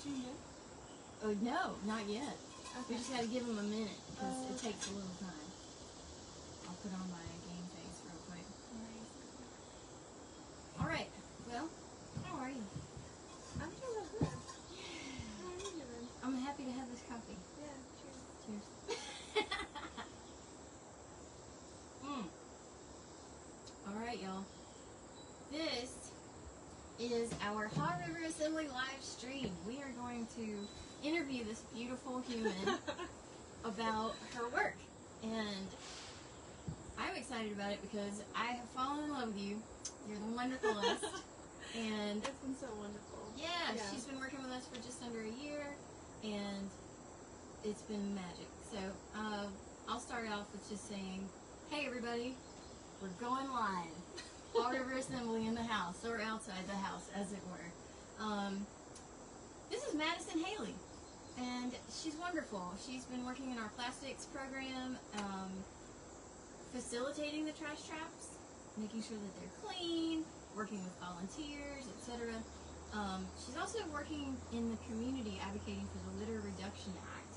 tuned in? Oh, no, not yet. Okay. We just got to give them a minute because it takes a little time. I'll put on my game face real quick. All right. Well, how are you? I'm doing good. How are you doing? I'm happy to have this coffee. Yeah, cheers. Cheers. All right, y'all. This is our Hot River Assembly live stream. We are going to interview this beautiful human about her work. And I'm excited about it because I have fallen in love with you. You're the wonderfulest. And It's been so wonderful. yeah, she's been working with us for just under a year, and it's been magic. So I'll start off with just saying, hey everybody, we're going live. Hot River Assembly in the house, or outside the house, as it were. This is Madison Haley, and she's wonderful. She's been working in our plastics program, facilitating the trash traps, making sure that they're clean, working with volunteers, etc. She's also working in the community advocating for the Litter Reduction Act,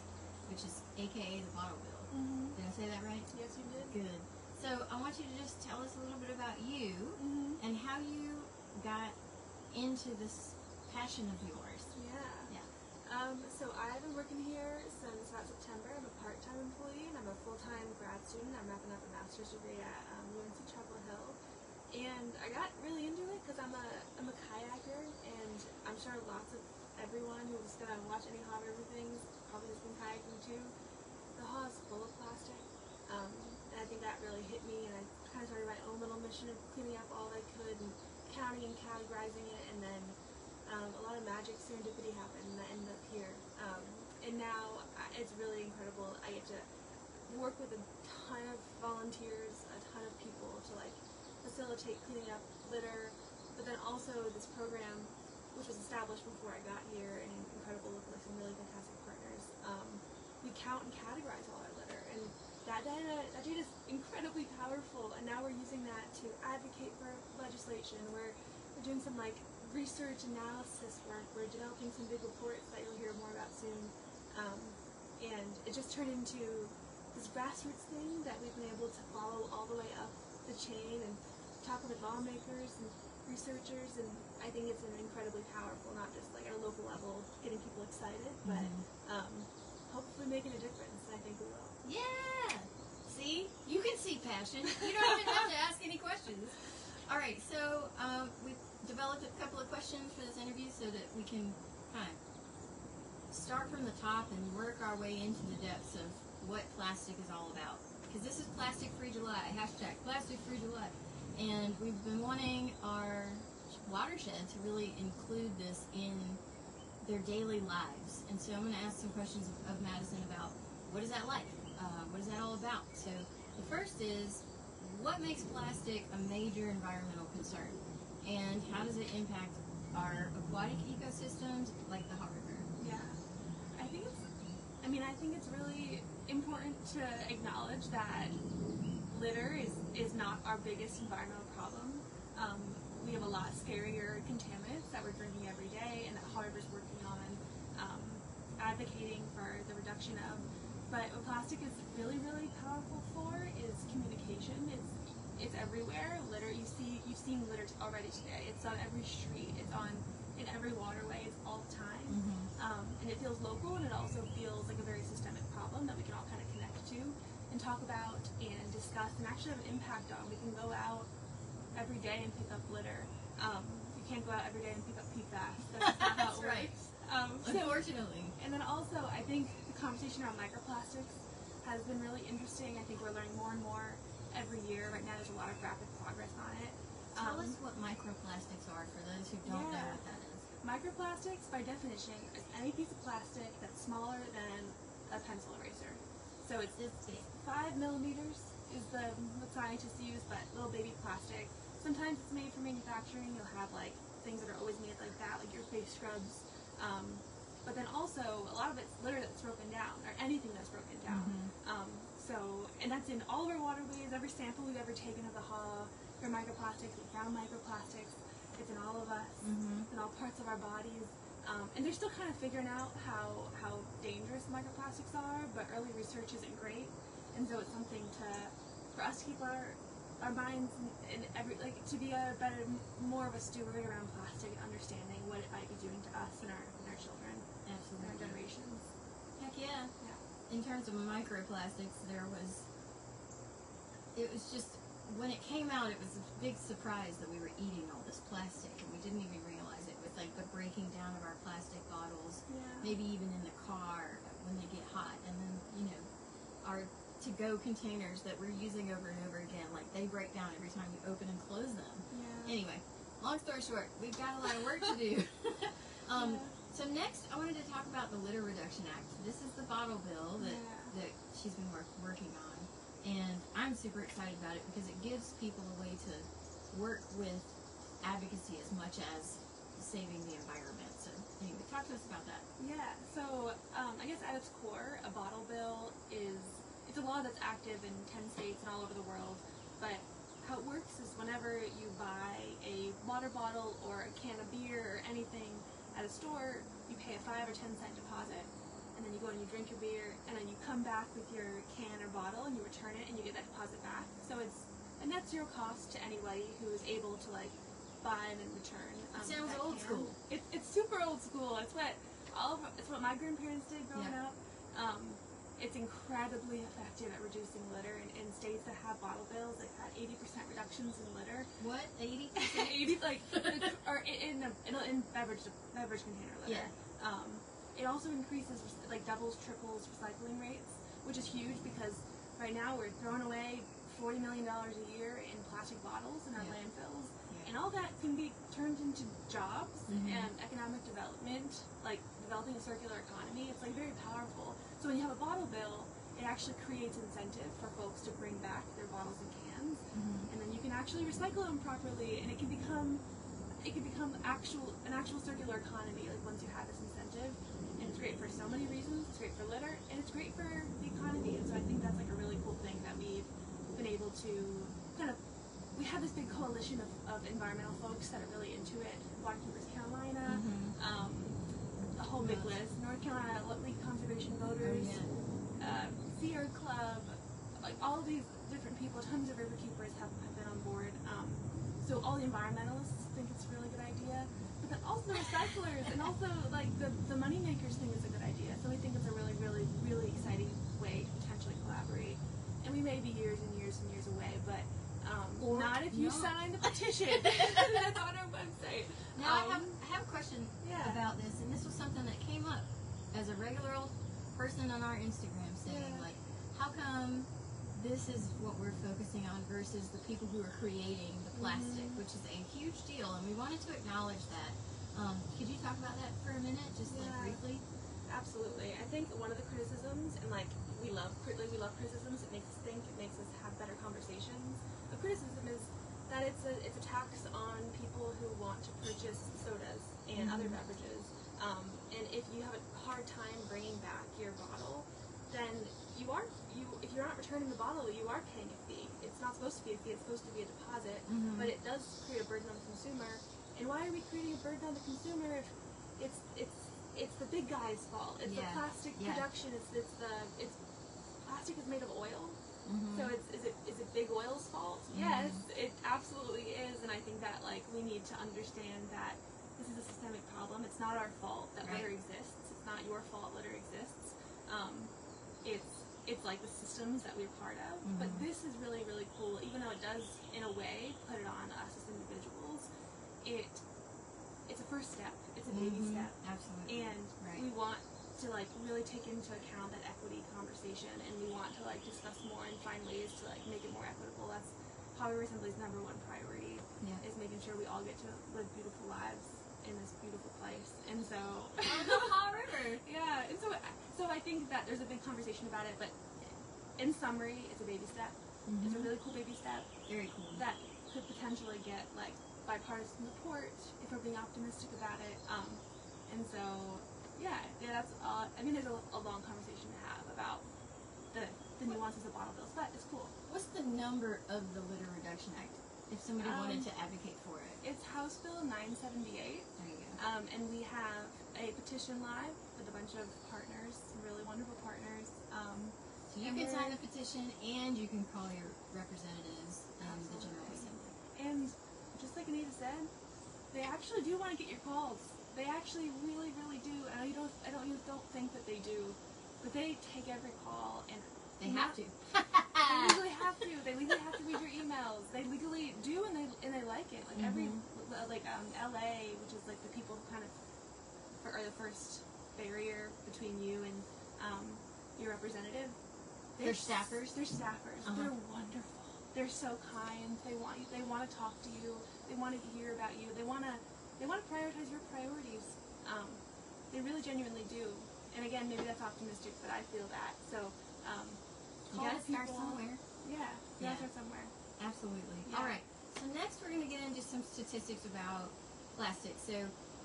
which is AKA the bottle bill. Mm-hmm. Did I say that right? Yes, you did. Good. So I want you to just tell us a little bit about you and how you got into this passion of yours. Yeah. Yeah. So I've been working here since about September. I'm a part-time employee and I'm a full-time grad student. I'm wrapping up a master's degree at UNC Chapel Hill. And I got really into it because I'm a kayaker, and I'm sure everyone who's gonna watch any Hot River things probably has been kayaking too. The Haw is full of plastic, and I think that really hit me, and I kind of started my own little mission of cleaning up all I could and counting and categorizing it, and then a lot of magic serendipity happened, and I ended up here. And now it's really incredible. I get to work with a ton of volunteers, a ton of people to facilitate cleaning up litter, but then also this program, which was established before I got here, and incredible with some really fantastic partners. We count and categorize all our litter, and that data is incredibly powerful. And now we're using that to advocate for legislation. We're doing some research analysis work. We're developing some big reports that you'll hear more about soon, and it just turned into this grassroots thing that we've been able to follow all the way up the chain and talk with lawmakers and researchers, and I think it's incredibly powerful, not just at a local level getting people excited, but hopefully making a difference. I think we will. Yeah! See? You can see passion. You don't even have to ask any questions. All right, so we've developed a couple of questions for this interview so that we can kind of start from the top and work our way into the depths of what plastic is all about. Because this is Plastic Free July, hashtag Plastic Free July. And we've been wanting our watershed to really include this in their daily lives. And so I'm going to ask some questions of Madison about what is that like? What is that all about? So the first is, what makes plastic a major environmental concern? And how does it impact our aquatic ecosystems like the Hot River? Yeah. I think it's really important to acknowledge that litter is not our biggest environmental problem. We have a lot scarier contaminants that we're drinking every day, and that Hot River's working on advocating for the reduction of. But what plastic is really, really powerful for is communication. It's everywhere. Litter, you've seen litter already today. It's on every street. It's in every waterway. It's all the time. And it feels local, and it also feels like a very systemic problem that we can all kind of connect to and talk about and discuss and actually have an impact on. We can go out every day and pick up litter. You can't go out every day and pick up PFAS. That's not how it works. Unfortunately. And then also, I think the conversation around microplastics has been really interesting. I think we're learning more and more every year. Right now, there's a lot of rapid progress on it. Tell us what microplastics are for those who don't know what that is. Microplastics, by definition, is any piece of plastic that's smaller than a pencil eraser. So it's 5 millimeters is what scientists use, but little baby plastic. Sometimes it's made for manufacturing. You'll have things that are always made like that, like your face scrubs. But then also, a lot of it's litter that's broken down, or anything that's broken down. And that's in all of our waterways. Every sample we've ever taken of the Haw, microplastics, we found microplastics. It's in all of us. It's in all parts of our bodies. And they're still kind of figuring out how dangerous microplastics are, but early research isn't great, and so it's something for us to keep our minds and to be a better, more of a steward around plastic, understanding what it might be doing to us and our children, Absolutely. and our generations. Heck yeah. Yeah. In terms of microplastics, it was just, when it came out, it was a big surprise that we were eating all this plastic, and we didn't even realize it, with like the breaking down of our plastic bottles, maybe even in the car when they get hot, and then, you know, our to-go containers that we're using over and over again, like they break down every time you open and close them. Yeah. Anyway, long story short, we've got a lot of work to do. So next, I wanted to talk about the Litter Reduction Act. This is the bottle bill that she's been working on, and I'm super excited about it because it gives people a way to work with advocacy as much as saving the environment. So anyway, talk to us about that. Yeah, so I guess at its core, a bottle bill it's a law that's active in 10 states and all over the world, but how it works is whenever you buy a water bottle or a can of beer or anything at a store, you pay a 5 or 10 cent deposit, and then you go and you drink your beer, and then you come back with your can or bottle and you return it and you get that deposit back. So it's a net zero cost to anybody who is able to like buy and then return. Sounds old school. It's super old school. It's what my grandparents did growing up. It's incredibly effective at reducing litter. In states that have bottle bills, they've had 80% reductions in litter. What? 80%? 80, or in beverage container litter. Yeah. It also increases, like doubles, triples recycling rates, which is huge because right now we're throwing away $40 million a year in plastic bottles in our landfills. And all that can be turned into jobs and economic development, like developing a circular economy. It's like very powerful. So when you have a bottle bill, it actually creates incentive for folks to bring back their bottles and cans, and then you can actually recycle them properly, and it can become an actual circular economy. Like once you have this incentive, and it's great for so many reasons. It's great for litter, and it's great for the economy. And so I think that's like a really cool thing that we've been able to kind of. We have this big coalition of environmental folks that are really into it. Washington, Carolina, a whole big list. North Carolina, League Conservation Voters, Sierra Club, like all of these different people, tons of riverkeepers have been on board. So all the environmentalists think it's a really good idea. But then also the recyclers and also like the money makers think it's a good idea. So we think it's a really, really, really exciting way to potentially collaborate. And we may be years and years and years away, but not if you sign the petition. That's on our website. Now I have a question about this, and this was something that came up as a regular old person on our Instagram saying, like, how come this is what we're focusing on versus the people who are creating the plastic, which is a huge deal, and we wanted to acknowledge that. Could you talk about that for a minute, just like briefly? Absolutely. I think one of the criticisms, and like we love criticisms. It makes us think. It makes us have better conversations. The criticism is that it's a tax on people who want to purchase sodas and other beverages. And if you have a hard time bringing back your bottle, then if you're not returning the bottle, you are paying a fee. It's not supposed to be a fee. It's supposed to be a deposit. But it does create a burden on the consumer. And why are we creating a burden on the consumer if it's the big guy's fault? It's the plastic production. It's plastic is made of oil. So is it big oil's fault? Yes, it absolutely is. And I think that like we need to understand that this is a systemic problem. It's not our fault that litter exists. It's not your fault litter exists. It's like the systems that we're part of. But this is really, really cool. Even though it does in a way put it on us as individuals, it's a first step. It's a baby step. Absolutely. And we want to like really take into account that equity conversation, and we want to like discuss more and find ways to like make it more equitable. That's Power Assembly's #1 priority is making sure we all get to live beautiful lives in this beautiful place. And so the Paw River. And so I think that there's a big conversation about it, but in summary, it's a baby step. It's a really cool baby step. Very cool. That could potentially get like bipartisan support if we're being optimistic about it. And so that's all. I mean, there's a long conversation to have about the nuances of bottle bills, but it's cool. What's the number of the Litter Reduction Act if somebody wanted to advocate for it? It's House Bill 978. There you go. And we have a petition live with a bunch of partners, some really wonderful partners. So you can sign the petition, and you can call your representatives in the General Assembly. And just like Anita said, they actually do want to get your calls. They actually really, really do. And I don't think that they do, but they take every call, and they have to. They legally have to. They legally have to read your emails. They legally do, and they like it. Like every LA, which is like the people who kind of are the first barrier between you and your representative. They're staffers. They're staffers. They're wonderful. They're so kind. They want you. They want to talk to you. They want to hear about you. They want to prioritize your priorities. They really genuinely do. And again, maybe that's optimistic, but I feel that. So you gotta start somewhere. Yeah, you gotta start somewhere. Absolutely. Yeah. All right. So next, we're gonna get into some statistics about plastic. So,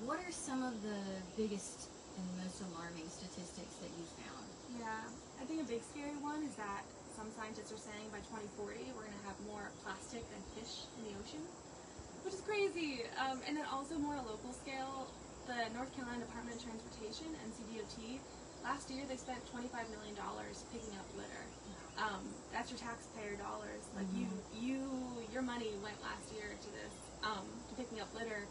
what are some of the biggest and most alarming statistics that you found? Yeah, I think a big scary one is that some scientists are saying by 2040 we're going to have more plastic than fish in the ocean, which is crazy. And then also more on a local scale, the North Carolina Department of Transportation, NCDOT, last year they spent $25 million picking up litter. That's your taxpayer dollars. Like your money went last year to this, to picking up litter,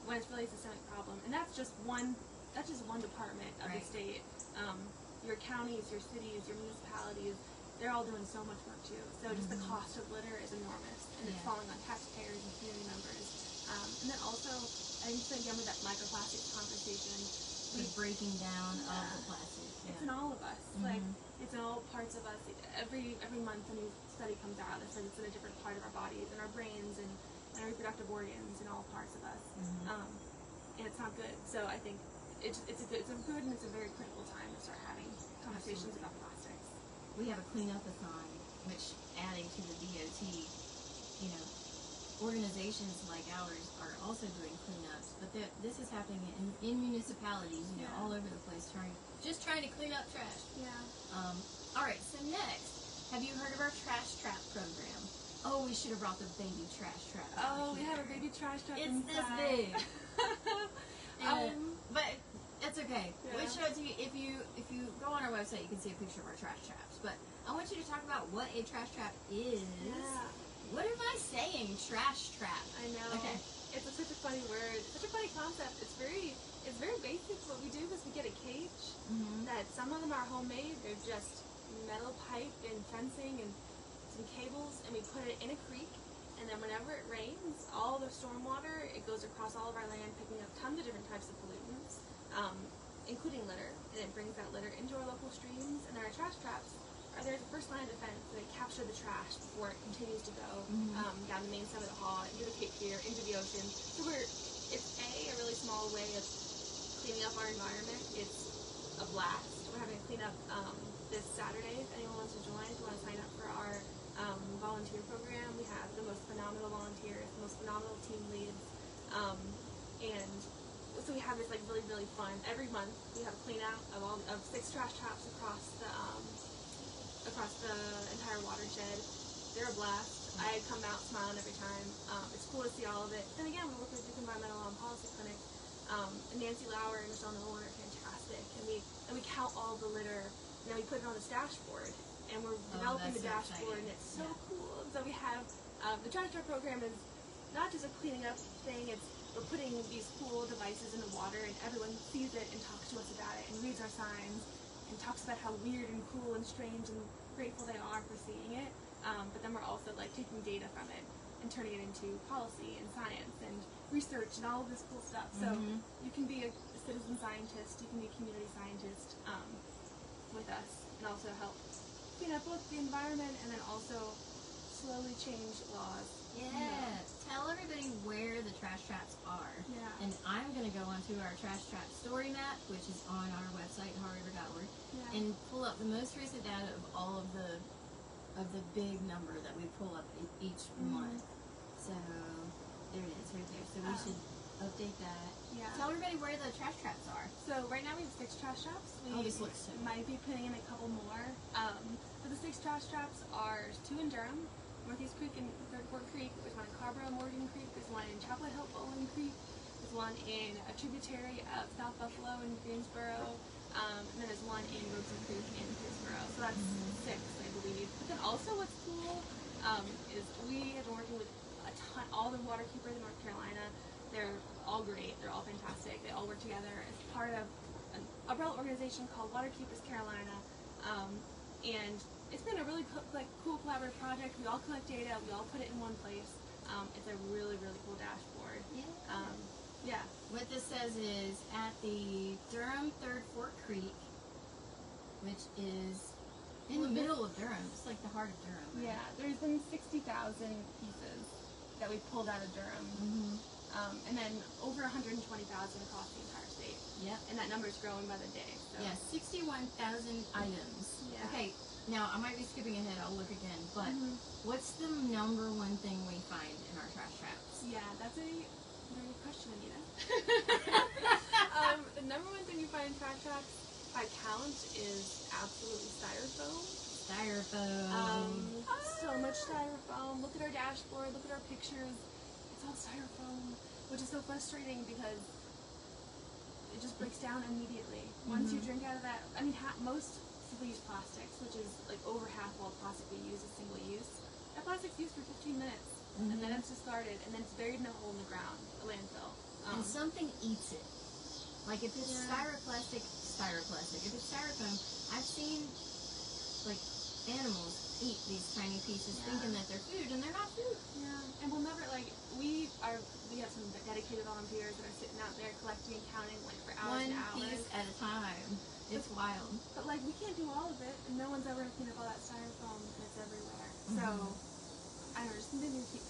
when it's really a systemic problem. And that's just one department of the state. Your counties, your cities, your municipalities, they're all doing so much work too. So just the cost of litter is enormous, and it's falling on taxpayers and community members. And then also, I think again with that microplastics conversation, the breaking down of the plastic. It's in all of us. Like it's in all parts of us. Every month a new study comes out that says it's in a different part of our bodies, and our brains, and our reproductive organs, in all parts of us. And it's not good. So I think it's a good and it's a very critical time to start having conversations about plastics. We have a cleanup-a-thon, which adding to the DOT, organizations like ours are also doing cleanups, but this is happening in municipalities, all over the place, trying to clean up trash. Yeah. All right. So next, have you heard of our trash trap program? Oh, we should have brought the baby trash trap. Oh, we have a baby trash trap. It's inside. this big. But it's okay. Yeah. We'll show it to you. If you go on our website, you can see a picture of our trash traps. But I want you to talk about what a trash trap is. Yeah. What am I saying? Trash trap. I know. Okay. It's such a funny word. Such a funny concept. It's very basic. What we do is we get a cage that some of them are homemade. They're just metal pipe and fencing and some cables, and we put it in a creek. And then whenever it rains, all the storm water, it goes across all of our land, picking up tons of different types of pollutants, including litter. And it brings that litter into our local streams. And our trash traps are there as a first line of defense. So they capture the trash before it continues to go down the main side of the haul, into the Cape Fear, into the ocean. So it's a really small way of cleaning up our environment. It's a blast. We're having a cleanup this Saturday. If anyone wants to join, if you want to sign up for our volunteer program, we have the most phenomenal volunteers, the most phenomenal team leads, and so we have this like really, really fun. Every month we have a clean out of 6 trash traps across the entire watershed. They're a blast. I come out smiling every time. It's cool to see all of it. Then again, we work with Duke Environmental Law and Policy Clinic, and Nancy Lauer and Michelle Nolan are fantastic, and we count all the litter, and then we put it on this dashboard. And we're developing the dashboard, and it's so cool. So we have the trash trap program is not just a cleaning up thing. We're putting these cool devices in the water, and everyone sees it and talks to us about it, and reads our signs, and talks about how weird and cool and strange and grateful they are for seeing it. But then we're also like taking data from it and turning it into policy and science and research and all of this cool stuff. So you can be a citizen scientist, you can be a community scientist with us, and also help clean up both the environment and then also slowly change laws. Yeah. Tell everybody where the trash traps are. Yeah. And I'm going to go onto our trash trap story map, which is on our website, hawriver.org, and pull up the most recent data of all of the big number that we pull up each month. So there it is, right there. So we should update that. Yeah. Tell everybody where the trash traps are. So right now we have 6 trash traps. We this looks so might be putting in a couple more. But the 6 trash traps are 2 in Durham, Northeast Creek and Third Fork Creek. There's one in Carborough, Morgan Creek. There's one in Chapel Hill, Bowling Creek. There's one in a tributary of South Buffalo in Greensboro, and then there's one in Robeson Creek in Pittsboro. So that's 6, I believe. But then also what's cool is we have been working with all the water keepers in North Carolina. They're all great. They're all fantastic. They all work together as part of an umbrella organization called Water Keepers Carolina. And it's been a really cool collaborative project. We all collect data. We all put it in one place. It's a really, really cool dashboard. Yeah. What this says is at the Durham Third Fork Creek, which is in the middle of Durham. It's like the heart of Durham. Right? Yeah, there's been 60,000 pieces that we pulled out of Durham. And then over 120,000 across the entire state. Yep. And that number is growing by the day. So. Yeah, 61,000 items. Yeah. Okay, now I might be skipping ahead. I'll look again. But what's the number one thing we find in our trash traps? Yeah, that's a very good question, Anita. The number one thing we find in trash traps by count is absolutely styrofoam. So much styrofoam. Look at our dashboard. Look at our pictures. It's all styrofoam, which is so frustrating because it just breaks down immediately. Once you drink out of that, I mean, most single-use plastics, which is like over half of all the plastic we use is single-use. That plastic's used for 15 minutes, and then it's discarded, and then it's buried in a hole in the ground, a landfill. And something eats it. Like if it's styroplastic. If it's styrofoam, I've seen like animals eat these tiny pieces thinking that they're food, and they're not food. Yeah, and we'll never, we have some dedicated volunteers that are sitting out there collecting and counting for hours and hours. One piece at a time. It's wild. But we can't do all of it, and no one's ever cleaned up all that styrofoam, and it's everywhere. So, I don't know, just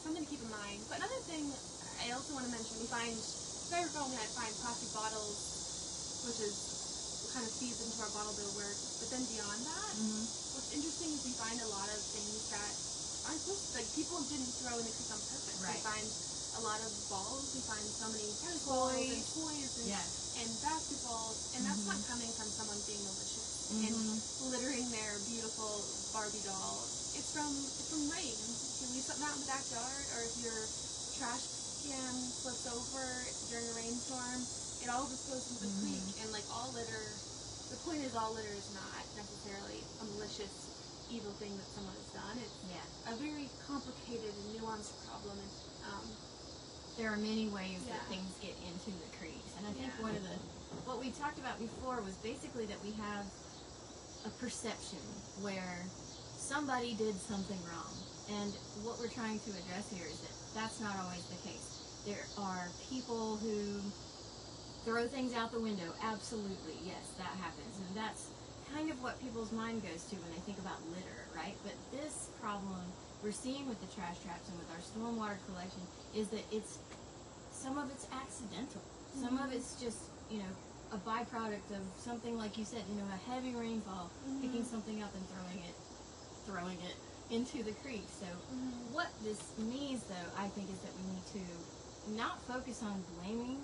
something to keep in mind. But another thing I also want to mention, we find styrofoam, we find plastic bottles, which is kind of feeds into our bottle bill work. But then beyond that, what's interesting is we find a lot of things that aren't supposed to, people didn't throw in the creek on purpose. Right. We find a lot of balls, we find so many tennis balls and toys and basketballs, and that's not coming from someone being malicious and littering their beautiful Barbie doll. It's from rain. If you leave something out in the backyard, or if your trash can flips over during a rainstorm, it all just goes into the creek. And all litter, the point is all litter is not necessarily a malicious, evil thing that someone has done. It's a very complicated and nuanced problem. And there are many ways that things get into the creeks. And I think what we talked about before was basically that we have a perception where somebody did something wrong. And what we're trying to address here is that that's not always the case. There are people who throw things out the window. Absolutely, yes, that happens. And that's kind of what people's mind goes to when they think about litter, right? But this problem we're seeing with the trash traps and with our stormwater collection is that some of it's accidental. Some of it's just, a byproduct of something, like you said, a heavy rainfall, picking something up and throwing it into the creek. So what this means, though, I think, is that we need to not focus on blaming,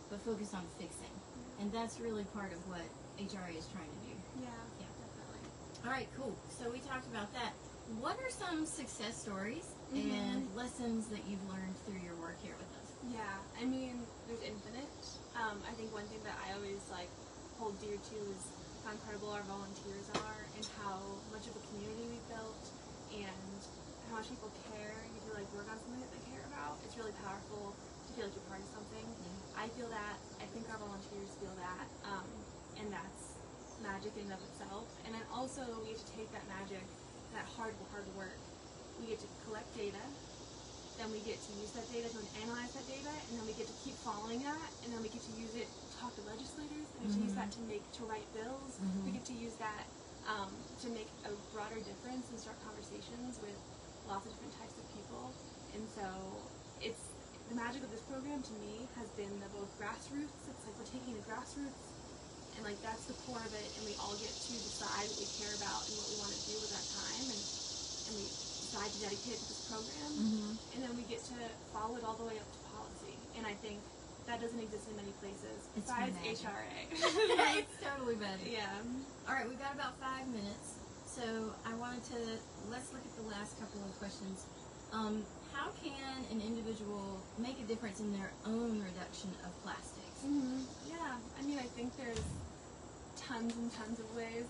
but focus on fixing. And that's really part of what HRA is trying to do. Yeah, definitely. All right, cool. So we talked about that. What are some success stories and lessons that you've learned through your work here with us? Yeah, I mean, there's infinite. I think one thing that I always hold dear to is how incredible our volunteers are, and how much of a community we've built, and how much people care. You feel work on something that they care about. It's really powerful to feel like you're part of something. I feel that. I think our volunteers feel that, and that's magic in and of itself. And then also we get to take that magic, that hard work. We get to collect data. Then we get to use that data to analyze that data, and then we get to keep following that, and then we get to use it to talk to legislators, and we get to use that to write bills. We get to use that to make a broader difference and start conversations with lots of different types of people. And so it's the magic of this program to me has been the both grassroots. It's we're taking the grassroots, and that's the core of it, and we all get to decide what we care about and what we want to do with that time, and we decide to dedicate it to this program, and then we get to follow it all the way up to policy. And I think that doesn't exist in many places besides HRA. It's totally better. Yeah. All right, we've got about 5 minutes, so I wanted to let's look at the last couple of questions. How how can an individual make a difference in their own reduction of plastics? Yeah, I mean, I think there's tons and tons of ways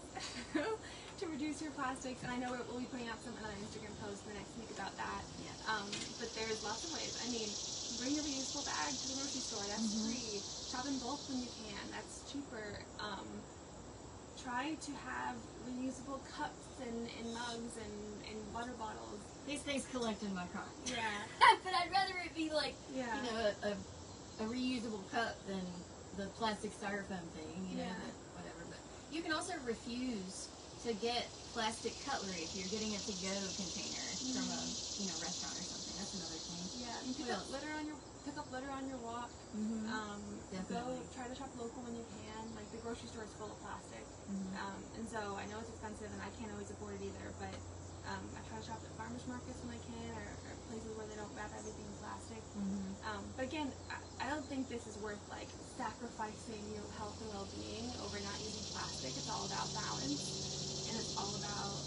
to reduce your plastics, and I know we'll be putting out another Instagram post in the next week about that. Yeah. But there's lots of ways. I mean, bring a reusable bag to the grocery store. That's free. Shop in bulk when you can. That's cheaper. Try to have reusable cups and mugs and water bottles. These things collect in my car. Yeah. But I'd rather it be like, Yeah. you know, a reusable cup than the plastic styrofoam thing, you know, Yeah. whatever. But you can also refuse to get plastic cutlery if you're getting a to-go container from a, you know, restaurant or something. That's another thing. Yeah. And pick up litter on your walk. Definitely. Go try to shop local when you can. Like, the grocery store is full of plastic. And so I know it's expensive and I can't always afford it either, but I try to shop at farmers markets when I can, or places where they don't wrap everything in plastic. But again, I don't think this is worth like sacrificing your health and well-being over not using plastic. It's all about balance, and it's all about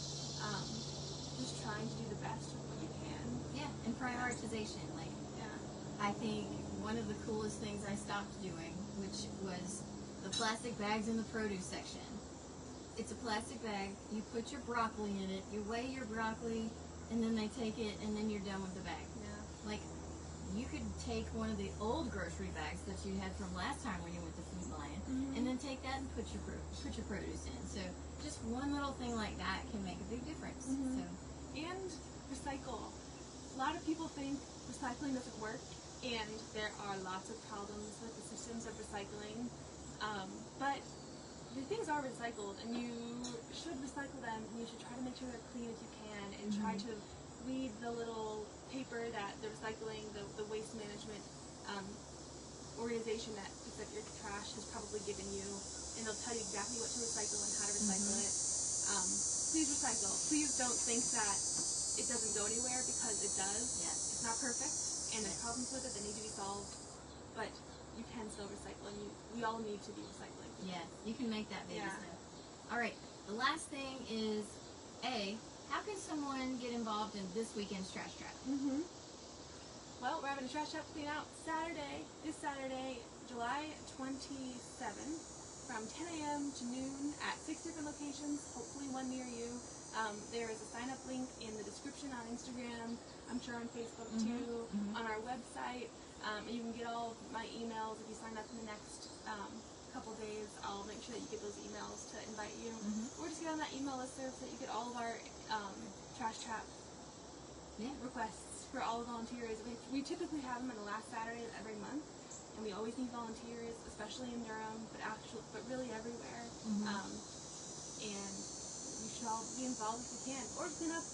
just trying to do the best with what you can. Yeah, and prioritization. Like, I think one of the coolest things I stopped doing, which was the plastic bags in the produce section. It's a plastic bag, you put your broccoli in it, you weigh your broccoli, and then they take it, and then you're done with the bag. Yeah. Like, you could take one of the old grocery bags that you had from last time when you went to Food Lion, and then take that and put your produce in. So just one little thing like that can make a big difference. So. And recycle. A lot of people think recycling doesn't work, and there are lots of problems with the systems of recycling. But the things are recycled, and you should recycle them, and you should try to make sure they're clean as you can, and try to read the little paper that the recycling, the waste management organization that picks up your trash has probably given you, and they'll tell you exactly what to recycle and how to recycle it. Please recycle. Please don't think that it doesn't go anywhere, because it does. Yeah. It's not perfect, and there's problems with it that need to be solved, but you can still recycle, and we all need to be recycling. Yeah, you can make that baby step. All right, the last thing is, how can someone get involved in this weekend's trash trap? Well, we're having a trash trap clean out this Saturday, July 27th, from 10 a.m. to noon at 6 different locations, hopefully one near you. There is a sign-up link in the description on Instagram, I'm sure on Facebook too, on our website. And you can get all of my emails if you sign up in the next couple days. I'll make sure that you get those emails to invite you. Or just get on that email list so that you get all of our trash trap requests for all the volunteers. We typically have them on the last Saturday of every month, and we always need volunteers, especially in Durham, but really everywhere. And you should all be involved if you can, or clean up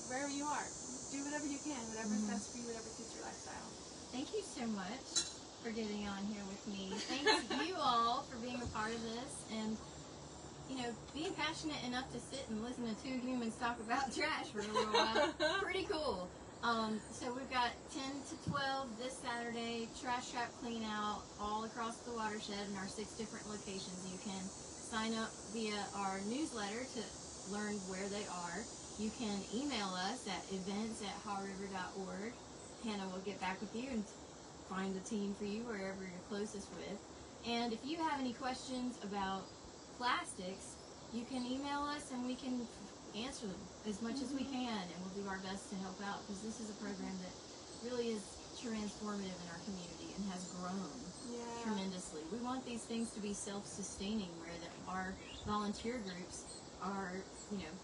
wherever you are. Do whatever you can, whatever's best for you, whatever suits your lifestyle. Thank you so much for getting on here with me. Thanks you all for being a part of this, and you know, being passionate enough to sit and listen to two humans talk about trash for a little while. Pretty cool. So we've got 10 to 12 this Saturday, trash trap clean out all across the watershed in our 6 different locations. You can sign up via our newsletter to learn where they are. You can email us at events@hawriver.org. Hannah will get back with you and find a team for you wherever you're closest with. And if you have any questions about plastics, you can email us and we can answer them as much as we can, and we'll do our best to help out, because this is a program that really is transformative in our community and has grown tremendously. We want these things to be self-sustaining, where that our volunteer groups are, you know,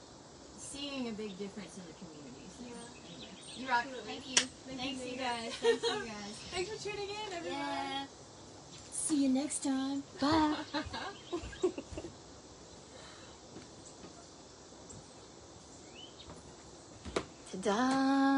seeing a big difference in the community. So, anyway, you rock. Thank you. Thanks, you guys. Thanks, you guys. Thanks for tuning in, everyone. Yeah. See you next time. Bye. Ta-da!